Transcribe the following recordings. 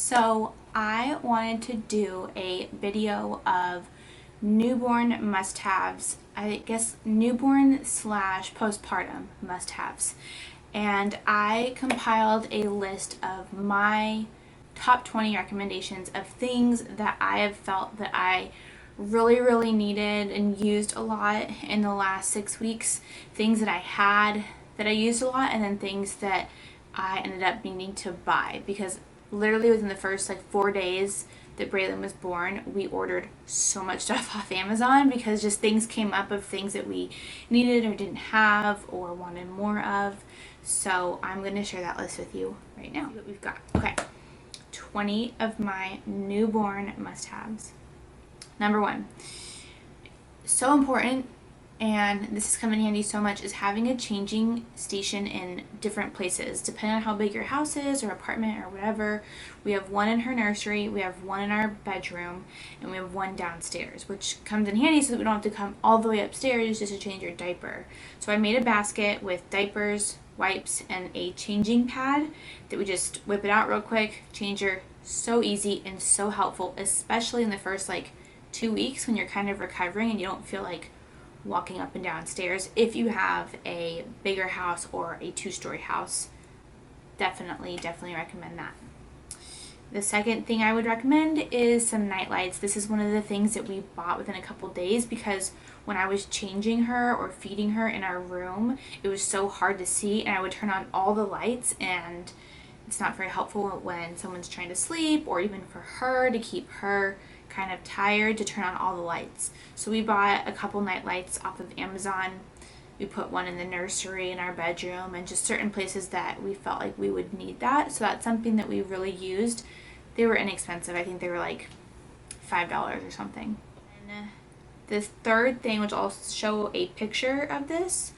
So I wanted to do a video of newborn must-haves, I guess newborn slash postpartum must-haves. And I compiled a list of my top 20 recommendations of things that I have felt that I really needed and used a lot in the last 6 weeks. Things that I had that I used a lot, and then things that I ended up needing to buy because literally within the first 4 days that Braylon was born, we ordered so much stuff off Amazon because just things came up of things that we needed or didn't have or wanted more of. So I'm going to share that list with you right now. See what we've got. Okay, 20 of my newborn must-haves. Number one, so important, and this has come in handy so much, is having a changing station in different places depending on how big your house is or apartment or whatever. We have one in her nursery, we have one in our bedroom, and we have one downstairs, which comes in handy so that we don't have to come all the way upstairs just to change your diaper. So I made a basket with diapers, wipes, and a changing pad that we just whip it out real quick, change her. So easy and so helpful, especially in the first 2 weeks when you're kind of recovering and you don't feel like walking up and down stairs. If you have a bigger house or a 2-story house, definitely recommend that. The second thing I would recommend is some night lights. This is one of the things that we bought within a couple days because when I was changing her or feeding her in our room, it was so hard to see, and I would turn on all the lights, and it's not very helpful when someone's trying to sleep, or even for her to keep her kind of tired to turn on all the lights. So we bought a couple night lights off of Amazon. We put one in the nursery, in our bedroom, and just certain places that we felt like we would need that. So that's something that we really used. They were inexpensive. I think they were like $5 or something. And the third thing, which I'll show a picture of this,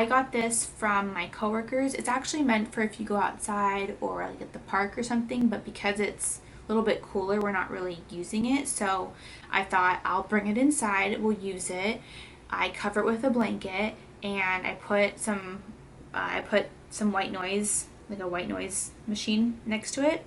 I got this from my coworkers. It's actually meant for if you go outside or at the park or something, but because it's a little bit cooler, we're not really using it. So I thought I'll bring it inside, we'll use it. I cover it with a blanket, and I put some white noise, like a white noise machine next to it,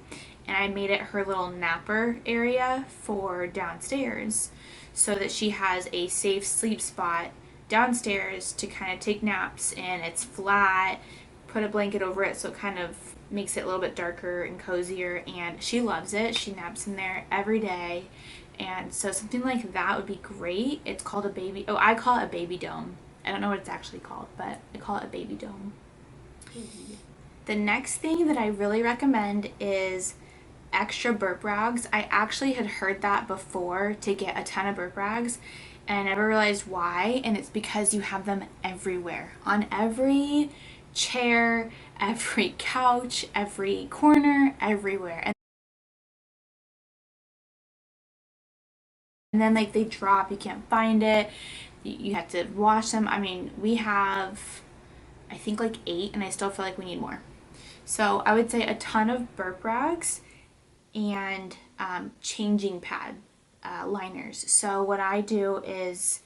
and I made it her little napper area for downstairs so that she has a safe sleep spot downstairs to kind of take naps, and it's flat. Put a blanket over it so it kind of makes it a little bit darker and cozier, and she loves it. She naps in there every day, and so something like that would be great. It's called I call it a baby dome. I don't know what it's actually called, but I call it a baby dome. The next thing that I really recommend is extra burp rags. I actually had heard that before, to get a ton of burp rags, and I never realized why, and it's because you have them everywhere. On every chair, every couch, every corner, everywhere. And then they drop, you can't find it, you have to wash them. I mean, we have I think 8, and I still feel like we need more. So I would say a ton of burp rags and changing pad liners. So what I do is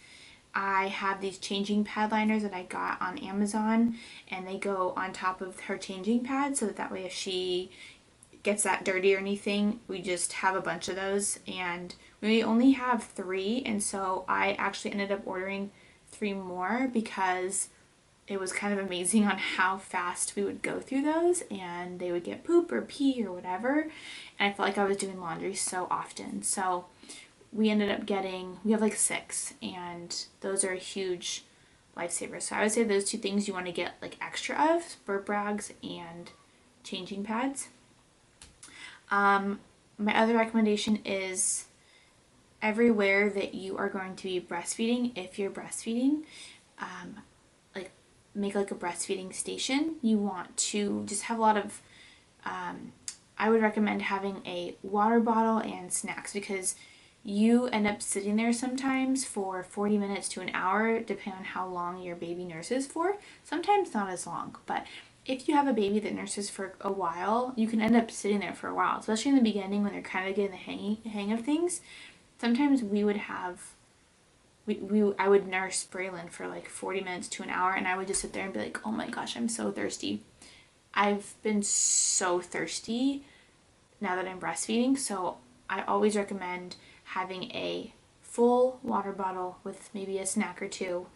I have these changing pad liners that I got on Amazon, and they go on top of her changing pad so that way if she gets that dirty or anything, we just have a bunch of those. And we only have 3, and so I actually ended up ordering 3 more because it was kind of amazing on how fast we would go through those, and they would get poop or pee or whatever, and I felt like I was doing laundry so often. So we ended up we have 6, and those are a huge lifesaver. So I would say those 2 things you want to get extra of: burp rags and changing pads. My other recommendation is everywhere that you are going to be breastfeeding, if you're breastfeeding, make a breastfeeding station. You want to just have a lot of I would recommend having a water bottle and snacks, because you end up sitting there sometimes for 40 minutes to an hour, depending on how long your baby nurses for. Sometimes not as long, but if you have a baby that nurses for a while, you can end up sitting there for a while, especially in the beginning when they're kind of getting the hang of things. Sometimes I would nurse Braylon for 40 minutes to an hour, and I would just sit there and be like, oh my gosh, I'm so thirsty. I've been so thirsty now that I'm breastfeeding, so I always recommend having a full water bottle with maybe a snack or two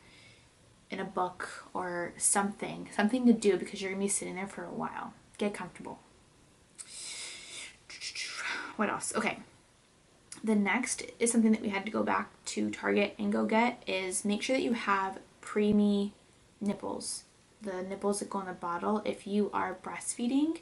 in a book or something to do, because you're gonna be sitting there for a while. Get comfortable. What else? Okay. The next is something that we had to go back to Target and go get, is make sure that you have preemie nipples. The nipples that go in the bottle if you are breastfeeding.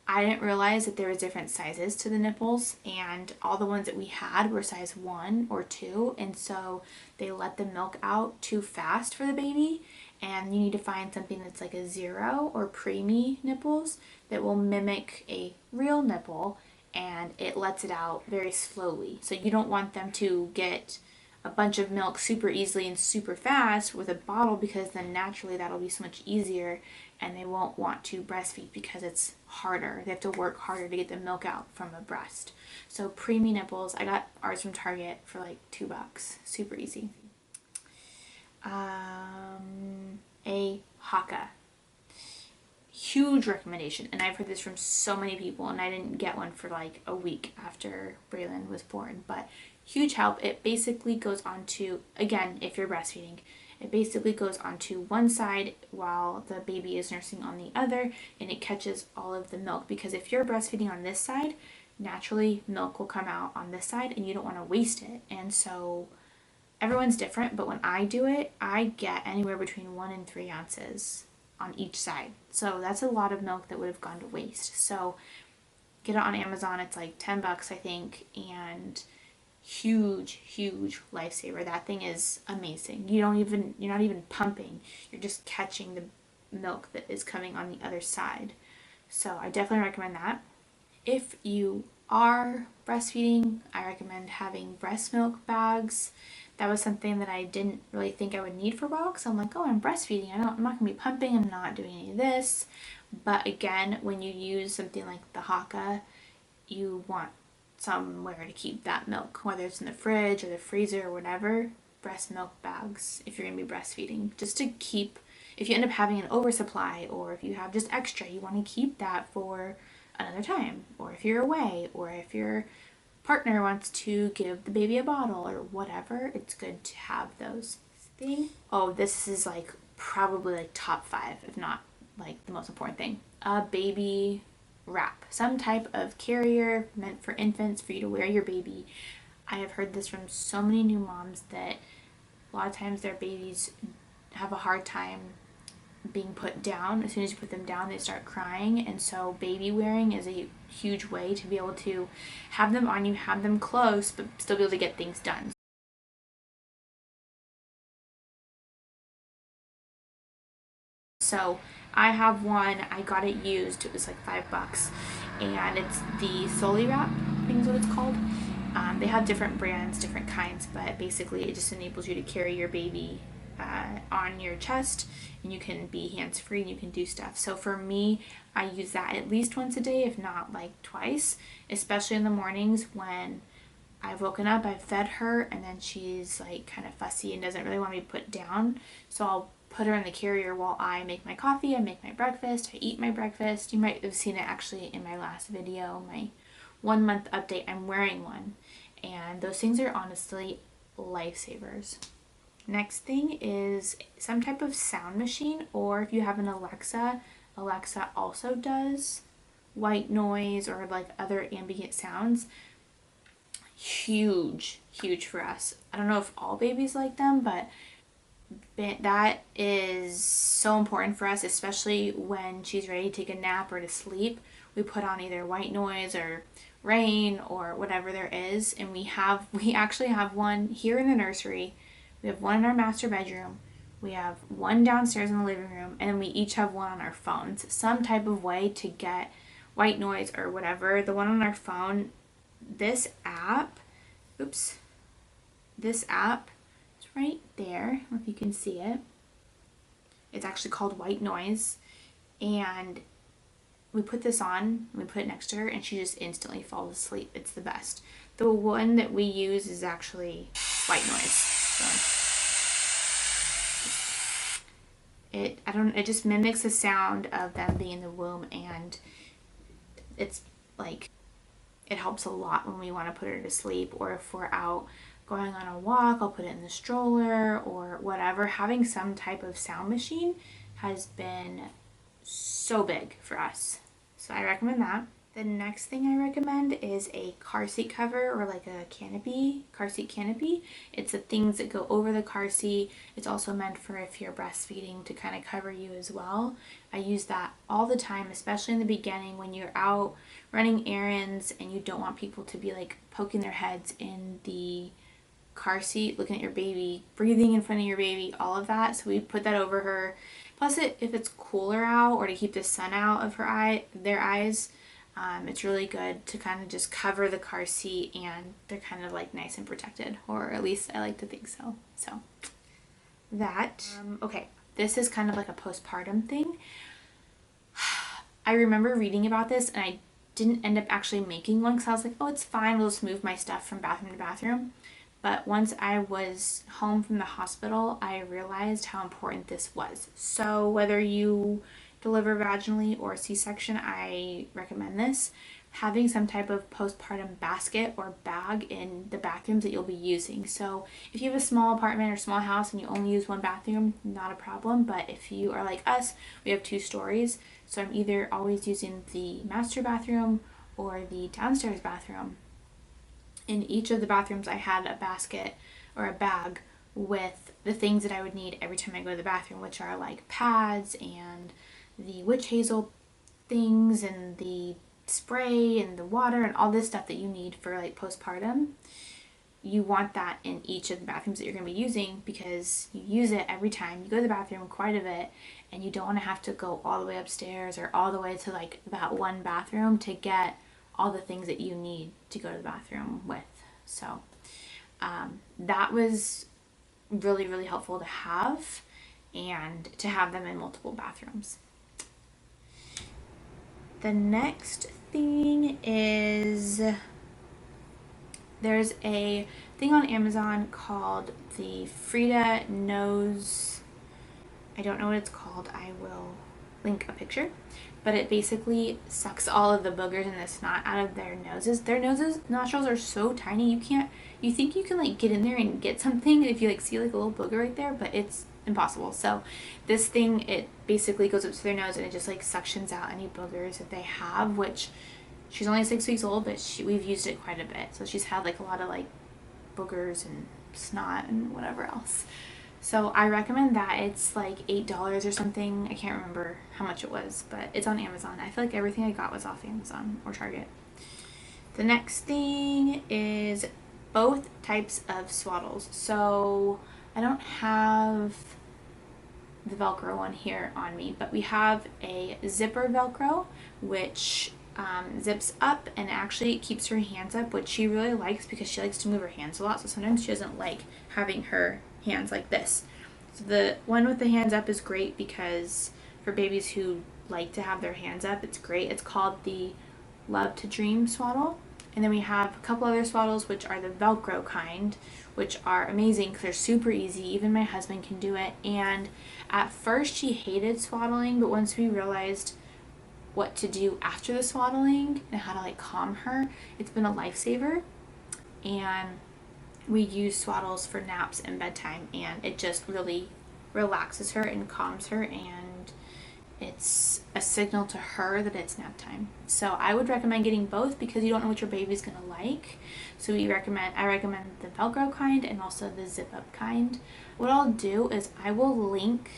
I didn't realize that there was different sizes to the nipples, and all the ones that we had were size 1 or 2, and so they let the milk out too fast for the baby, and you need to find something that's like a 0 or preemie nipples that will mimic a real nipple, and it lets it out very slowly. So you don't want them to get a bunch of milk super easily and super fast with a bottle, because then naturally that'll be so much easier and they won't want to breastfeed because it's harder. They have to work harder to get the milk out from a breast. So preemie nipples, I got ours from Target for like $2. Super easy. A Hakka. Huge recommendation, and I've heard this from so many people, and I didn't get one for like a week after Braylon was born, but huge help. It basically goes onto, again, if you're breastfeeding, it basically goes onto one side while the baby is nursing on the other, and it catches all of the milk, because if you're breastfeeding on this side, naturally milk will come out on this side and you don't want to waste it. And so everyone's different, but when I do it, I get anywhere between 1 and 3 ounces on each side. So that's a lot of milk that would have gone to waste. So get it on Amazon. It's like $10, I think, and huge lifesaver. That thing is amazing. You're not even pumping. You're just catching the milk that is coming on the other side. So I definitely recommend that. If you are breastfeeding, I recommend having breast milk bags. That was something that I didn't really think I would need for a while, because I'm like, oh, I'm breastfeeding. I'm not going to be pumping. I'm not doing any of this. But again, when you use something like the Hakka, you want somewhere to keep that milk, whether it's in the fridge or the freezer or whatever. Breast milk bags, if you're going to be breastfeeding, just to keep, if you end up having an oversupply, or if you have just extra, you want to keep that for another time, or if you're away, or if your partner wants to give the baby a bottle or whatever, it's good to have those things. Oh, this is like probably like top 5, if not like the most important thing. A baby wrap, some type of carrier meant for infants, for you to wear your baby. I have heard this from so many new moms that a lot of times their babies have a hard time being put down. As soon as you put them down, they start crying, and so baby wearing is a huge way to be able to have them on you, have them close, but still be able to get things done. So I have one, I got it used, it was like $5, and it's the Soli Wrap, I think is what it's called. They have different brands, different kinds, but basically it just enables you to carry your baby on your chest, and you can be hands-free and you can do stuff. So for me, I use that at least once a day, if not like twice, especially in the mornings when I've woken up, I've fed her, and then she's like kind of fussy and doesn't really want to be put down. So I'll put her in the carrier while I make my coffee, I make my breakfast, I eat my breakfast. You might have seen it actually in my last video, my 1 month update. I'm wearing one, and those things are honestly lifesavers. Next thing is some type of sound machine, or if you have an Alexa, Alexa also does white noise or like other ambient sounds. Huge for us. I don't know if all babies like them, but that is so important for us, especially when she's ready to take a nap or to sleep. We put on either white noise or rain or whatever there is, and we actually have one here in the nursery. We have one in our master bedroom. We have one downstairs in the living room, and we each have one on our phones. Some type of way to get white noise or whatever. The one on our phone, this app is right there. I don't know if you can see it. It's actually called White Noise, and we put this on, we put it next to her, and she just instantly falls asleep. It's the best. The one that we use is actually White Noise. So it just mimics the sound of them being in the womb, and it's like, it helps a lot when we want to put her to sleep, or if we're out going on a walk, I'll put it in the stroller or whatever. Having some type of sound machine has been so big for us. So I recommend that. The next thing I recommend is a car seat cover, or like a canopy, car seat canopy. It's the things that go over the car seat. It's also meant for if you're breastfeeding to kind of cover you as well. I use that all the time, especially in the beginning when you're out running errands and you don't want people to be like poking their heads in the car seat, looking at your baby, breathing in front of your baby, all of that. So we put that over her. Plus, if it's cooler out, or to keep the sun out of their eyes, it's really good to kind of just cover the car seat, and they're kind of like nice and protected, or at least I like to think so. So that, okay, this is kind of like a postpartum thing. I remember reading about this, and I didn't end up actually making one because I was like, oh, it's fine, we'll just move my stuff from bathroom to bathroom. But once I was home from the hospital, I realized how important this was. So whether you deliver vaginally or C-section, I recommend this. Having some type of postpartum basket or bag in the bathrooms that you'll be using. So if you have a small apartment or small house and you only use one bathroom, not a problem. But if you are like us, we have 2 stories. So I'm either always using the master bathroom or the downstairs bathroom. In each of the bathrooms, I had a basket or a bag with the things that I would need every time I go to the bathroom, which are like pads and the witch hazel things and the spray and the water and all this stuff that you need for like postpartum. You want that in each of the bathrooms that you're going to be using, because you use it every time you go to the bathroom, quite a bit, and you don't want to have to go all the way upstairs or all the way to like that one bathroom to get all the things that you need to go to the bathroom with. So that was really, really helpful to have, and to have them in multiple bathrooms. The next thing is, there's a thing on Amazon called the Frida Nose. I don't know what it's called. I will link a picture. But it basically sucks all of the boogers and the snot out of their noses. Their nostrils are so tiny, you think you can like get in there and get something if you like see like a little booger right there, but it's impossible. So this thing, it basically goes up to their nose and it just like suctions out any boogers that they have, which she's only 6 weeks old, but we've used it quite a bit. So she's had like a lot of like boogers and snot and whatever else. So I recommend that. It's like $8 or something. I can't remember how much it was, but it's on Amazon. I feel like everything I got was off Amazon or Target. The next thing is both types of swaddles. So I don't have the Velcro one here on me, but we have a zipper Velcro, which zips up and actually keeps her hands up, which she really likes because she likes to move her hands a lot. So sometimes she doesn't like having her hands like this. So the one with the hands up is great because for babies who like to have their hands up, it's great. It's called the Love to Dream swaddle. And then we have a couple other swaddles, which are the Velcro kind, which are amazing because they're super easy. Even my husband can do it. And at first she hated swaddling, but once we realized what to do after the swaddling and how to like calm her, it's been a lifesaver. And we use swaddles for naps and bedtime, and it just really relaxes her and calms her, and it's a signal to her that it's nap time. So I would recommend getting both because you don't know what your baby's gonna like. So I recommend the Velcro kind and also the zip up kind. What I'll do is I will link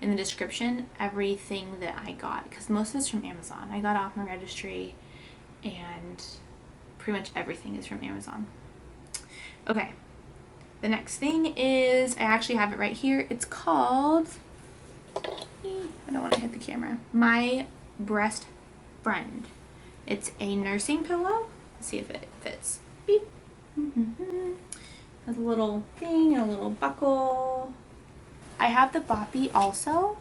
in the description everything that I got, because most of it's from Amazon. I got off my registry and pretty much everything is from Amazon. Okay, the next thing is, I actually have it right here. It's called, I don't want to hit the camera, My Breast Friend. It's a nursing pillow. Let's see if it fits. Beep. Has a little thing and a little buckle. I have the Boppy also,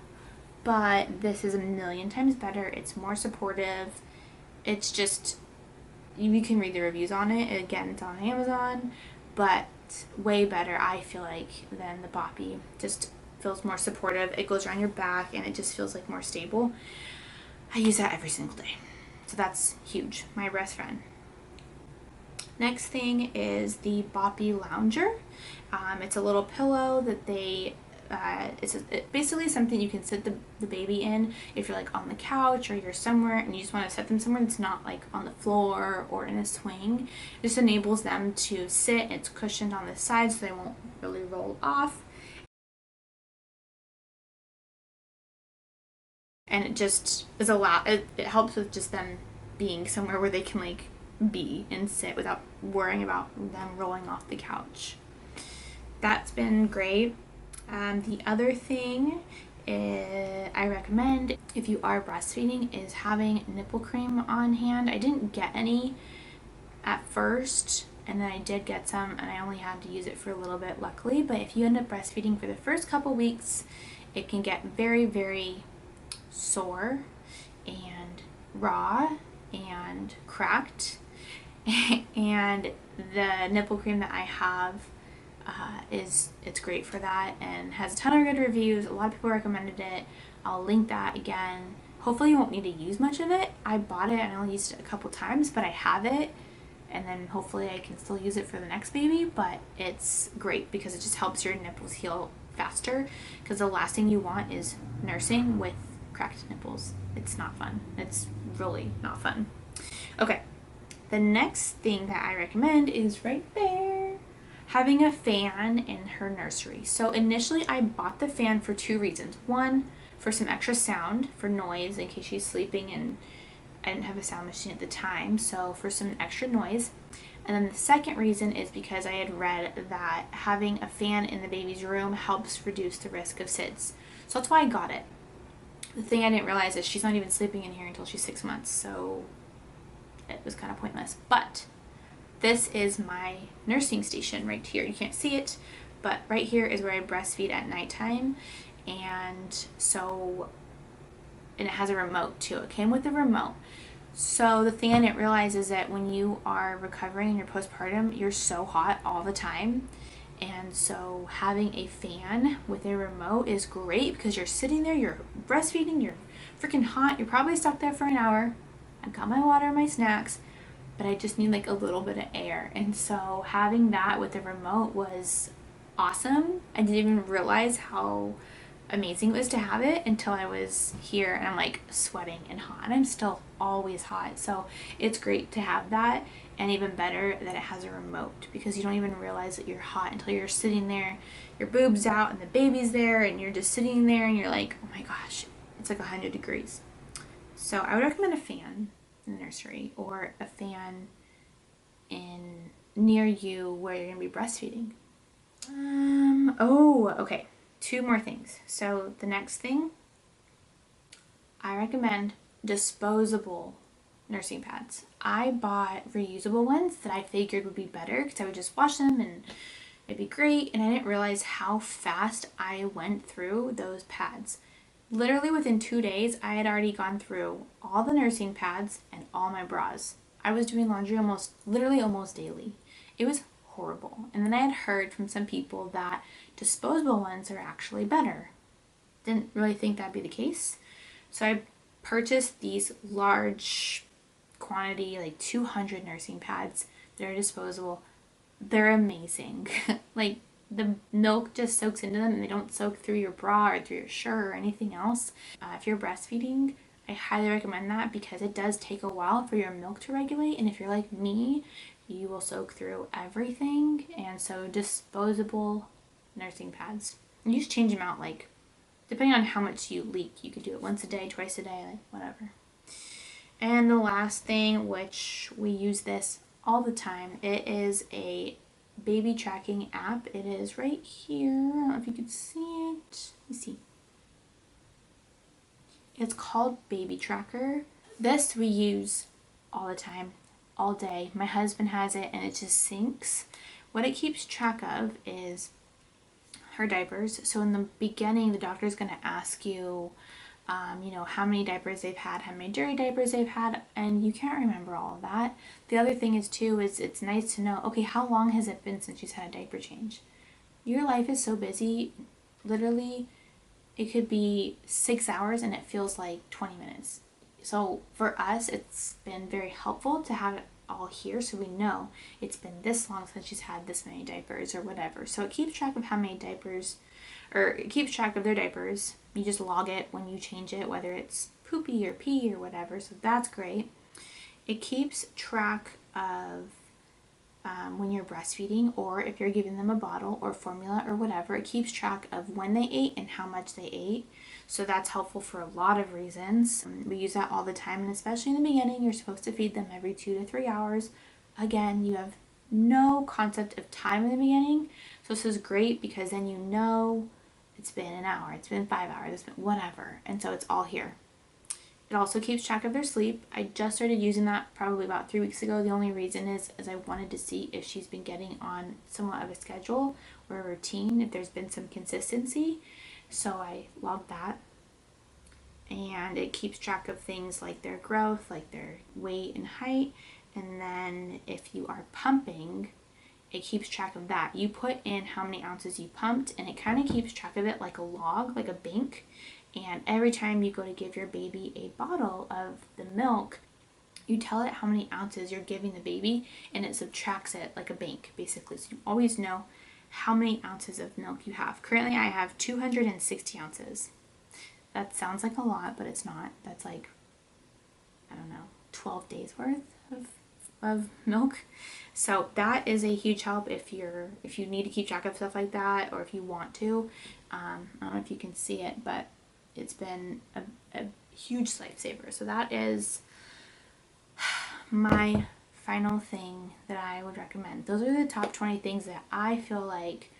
but this is a million times better. It's more supportive. It's just, you can read the reviews on it. Again, it's on Amazon, but way better, I feel like, than the Boppy. Just feels more supportive. It goes around your back and it just feels like more stable. I use that every single day. So that's huge. My best friend. Next thing is the Boppy Lounger. It's a little pillow that it's basically something you can sit the baby in if you're like on the couch or you're somewhere and you just want to set them somewhere that's not like on the floor or in a swing. It just enables them to sit. It's cushioned on the side so they won't really roll off. And it just is it helps with just them being somewhere where they can like be and sit without worrying about them rolling off the couch. That's been great. The other thing I recommend if you are breastfeeding is having nipple cream on hand. I didn't get any at first, and then I did get some, and I only had to use it for a little bit, luckily. But if you end up breastfeeding for the first couple weeks, it can get very, very sore and raw and cracked. And the nipple cream that I have it's great for that and has a ton of good reviews. A lot of people recommended it. I'll link that again. Hopefully you won't need to use much of it. I bought it and I only used it a couple times, but I have it, and then hopefully I can still use it for the next baby. But it's great because it just helps your nipples heal faster, because the last thing you want is nursing with cracked nipples. It's not fun. It's really not fun. Okay, the next thing that I recommend is right there. Having a fan in her nursery. So initially I bought the fan for two reasons. One, for some extra sound, for noise in case she's sleeping, and I didn't have a sound machine at the time, so for some extra noise. And then the second reason is because I had read that having a fan in the baby's room helps reduce the risk of SIDS. So that's why I got it. The thing I didn't realize is she's not even sleeping in here until she's 6 months, so it was kind of pointless. But this is my nursing station right here. You can't see it, but right here is where I breastfeed at nighttime. And it has a remote too. It came with a remote. So the thing I didn't realize is that when you are recovering in your postpartum, you're so hot all the time. And so having a fan with a remote is great because you're sitting there, you're breastfeeding, you're freaking hot, you're probably stuck there for an hour. I've got my water and my snacks, but I just need like a little bit of air. And so having that with the remote was awesome. I didn't even realize how amazing it was to have it until I was here and I'm like sweating and hot, and I'm still always hot. So it's great to have that, and even better that it has a remote, because you don't even realize that you're hot until you're sitting there, your boobs out and the baby's there, and you're just sitting there and you're like, oh my gosh, it's like 100 degrees. So I would recommend a fan in the nursery, or a fan in near you where you're gonna be breastfeeding. Okay, 2 more things. So the next thing, I recommend disposable nursing pads. I bought reusable ones that I figured would be better because I would just wash them and it'd be great, and I didn't realize how fast I went through those pads. Literally within 2 days, I had already gone through all the nursing pads and all my bras. I was doing laundry literally almost daily. It was horrible. And then I had heard from some people that disposable ones are actually better. Didn't really think that'd be the case. So I purchased these large quantity, like 200 nursing pads. They're disposable. They're amazing. Like, the milk just soaks into them and they don't soak through your bra or through your shirt or anything else. If you're breastfeeding, I highly recommend that because it does take a while for your milk to regulate, and if you're like me, you will soak through everything. And so disposable nursing pads, and you just change them out, like depending on how much you leak. You could do it once a day, twice a day, like whatever. And the last thing, which we use this all the time, it is a baby tracking app. It is right here. I don't know if you can see it. Let me see. It's called Baby Tracker. This we use all the time, all day. My husband has it and it just syncs. What it keeps track of is her diapers. So in the beginning, the doctor is going to ask you, how many diapers they've had, how many dirty diapers they've had, and you can't remember all of that. The other thing is too, is it's nice to know, okay, how long has it been since she's had a diaper change? Your life is so busy. Literally, it could be 6 hours and it feels like 20 minutes. So for us, it's been very helpful to have it all here so we know it's been this long since she's had this many diapers or whatever. So it keeps track of how many diapers, or it keeps track of their diapers. You just log it when you change it, whether it's poopy or pee or whatever, so that's great. It keeps track of when you're breastfeeding, or if you're giving them a bottle or formula or whatever, it keeps track of when they ate and how much they ate. So that's helpful for a lot of reasons. We use that all the time, and especially in the beginning, you're supposed to feed them every 2 to 3 hours. Again, you have no concept of time in the beginning, so this is great because then you know it's been an hour, it's been 5 hours, it's been whatever, and so it's all here. It also keeps track of their sleep. I just started using that probably about 3 weeks ago. The only reason is I wanted to see if she's been getting on somewhat of a schedule or a routine, if there's been some consistency. So I logged that. And it keeps track of things like their growth, like their weight and height. And then if you are pumping, it keeps track of that. You put in how many ounces you pumped, and it kind of keeps track of it like a log, like a bank. And every time you go to give your baby a bottle of the milk, you tell it how many ounces you're giving the baby, and it subtracts it like a bank, basically. So you always know how many ounces of milk you have. Currently, I have 260 ounces. That sounds like a lot, but it's not. That's like, I don't know, 12 days worth of milk. So that is a huge help if you need to keep track of stuff like that, or if you want to. I don't know if you can see it, but it's been a huge lifesaver. So that is my final thing that I would recommend. Those are the top 20 things that I feel like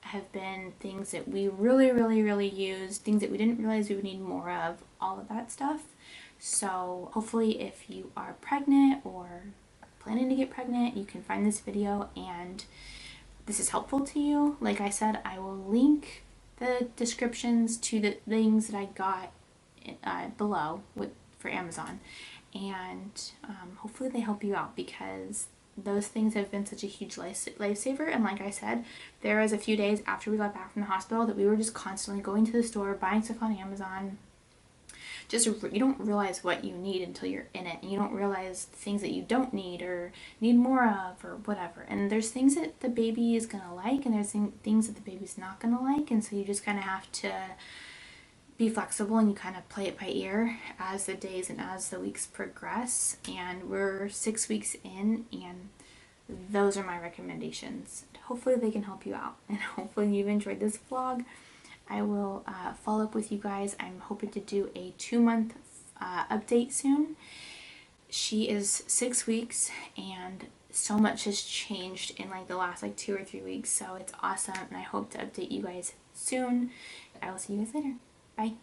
have been things that we really, really, really use, things that we didn't realize we would need more of, all of that stuff. So hopefully if you are pregnant or planning to get pregnant, you can find this video and this is helpful to you. Like I said, I will link the descriptions to the things that I got below for Amazon, and hopefully they help you out, because those things have been such a huge lifesaver. And like I said, there was a few days after we got back from the hospital that we were just constantly going to the store, buying stuff on Amazon. Just, you don't realize what you need until you're in it, and you don't realize things that you don't need or need more of or whatever. And there's things that the baby is gonna like, and there's things that the baby's not gonna like, and so you just kind of have to be flexible, and you kind of play it by ear as the days and as the weeks progress. And we're 6 weeks in, and those are my recommendations. Hopefully they can help you out, and hopefully you've enjoyed this vlog. I will follow up with you guys. I'm hoping to do a 2-month update soon. She is 6 weeks, and so much has changed in like the last 2 or 3 weeks, so it's awesome, and I hope to update you guys soon. I will see you guys later. Bye.